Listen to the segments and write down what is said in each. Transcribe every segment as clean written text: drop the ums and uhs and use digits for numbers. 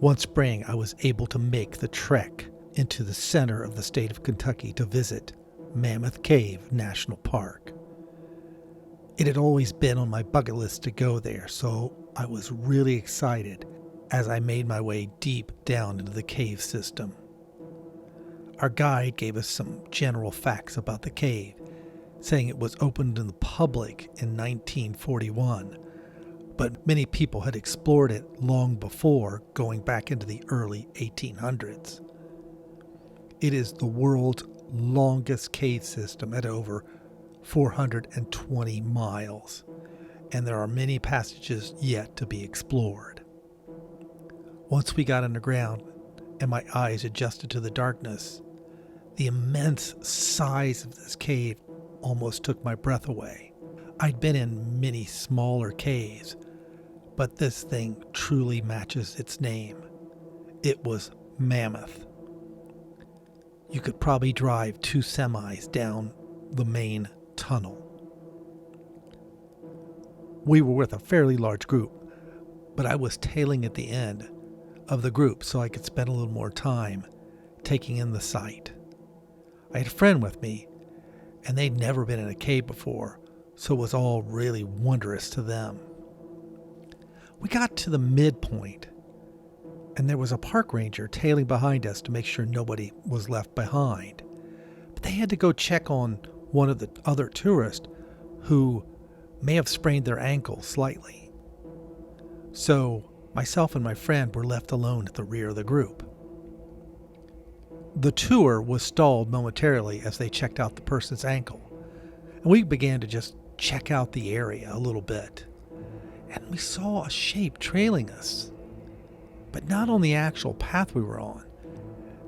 One spring, I was able to make the trek into the center of the state of Kentucky to visit Mammoth Cave National Park. It had always been on my bucket list to go there, so I was really excited as I made my way deep down into the cave system. Our guide gave us some general facts about the cave, saying it was opened to the public in 1941, but many people had explored it long before, going back into the early 1800s. It is the world's longest cave system at over 420 miles, and there are many passages yet to be explored. Once we got underground and my eyes adjusted to the darkness, the immense size of this cave almost took my breath away. I'd been in many smaller caves, but this thing truly matches its name. It was Mammoth. You could probably drive 2 semis down the main tunnel. We were with a fairly large group, but I was tailing at the end of the group so I could spend a little more time taking in the sight. I had a friend with me, and they'd never been in a cave before, so it was all really wondrous to them. We got to the midpoint, and there was a park ranger tailing behind us to make sure nobody was left behind. But they had to go check on one of the other tourists who may have sprained their ankle slightly. So myself and my friend were left alone at the rear of the group. The tour was stalled momentarily as they checked out the person's ankle, and we began to just check out the area a little bit. And we saw a shape trailing us, but not on the actual path we were on.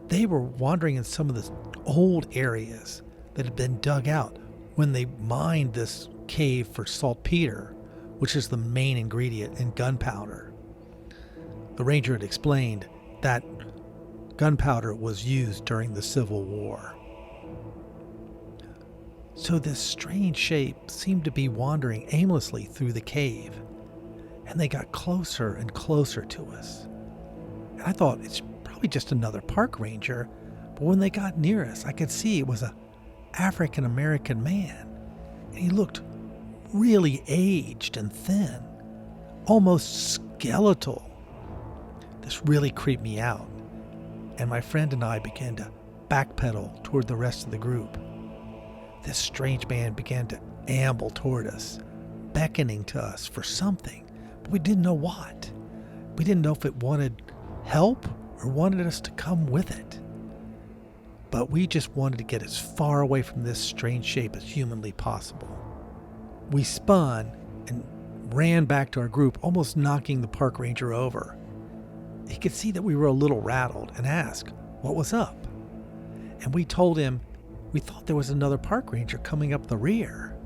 They were wandering in some of the old areas that had been dug out when they mined this cave for saltpeter, which is the main ingredient in gunpowder. The ranger had explained that gunpowder was used during the Civil War. So this strange shape seemed to be wandering aimlessly through the cave, and they got closer and closer to us. And I thought, it's probably just another park ranger, but when they got near us, I could see it was an African American man, and he looked really aged and thin, almost skeletal. This really creeped me out, and my friend and I began to backpedal toward the rest of the group. This strange man began to amble toward us, beckoning to us for something, but we didn't know what. We didn't know if it wanted help or wanted us to come with it. But we just wanted to get as far away from this strange shape as humanly possible. We spun and ran back to our group, almost knocking the park ranger over. He could see that we were a little rattled and asked what was up. And we told him we thought there was another park ranger coming up the rear.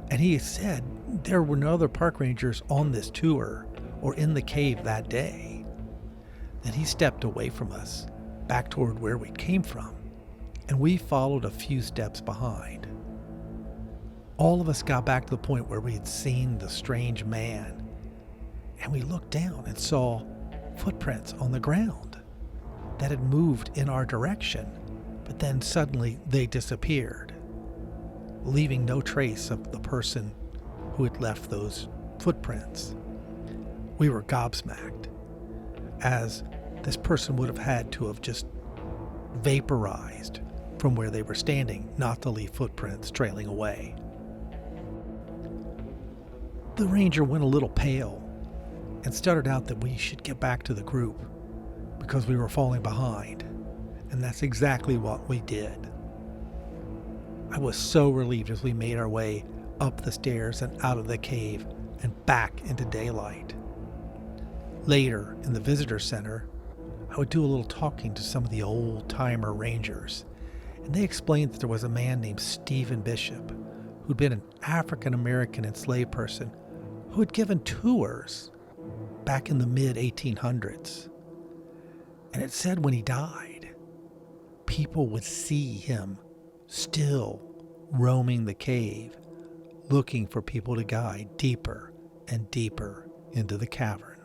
And he said there were no other park rangers on this tour or in the cave that day. Then he stepped away from us, back toward where we came from, and we followed a few steps behind. All of us got back to the point where we had seen the strange man, and we looked down and saw footprints on the ground that had moved in our direction, but then suddenly they disappeared, leaving no trace of the person who had left those footprints. We were gobsmacked, as this person would have had to have just vaporized from where they were standing, not to leave footprints trailing away. The ranger went a little pale and stuttered out that we should get back to the group because we were falling behind, and that's exactly what we did. I was so relieved as we made our way up the stairs and out of the cave and back into daylight. Later, in the visitor center, I would do a little talking to some of the old-timer rangers, and they explained that there was a man named Stephen Bishop who'd been an African-American enslaved person who had given tours back in the mid-1800s. And it said when he died, people would see him still roaming the cave, looking for people to guide deeper and deeper into the cavern.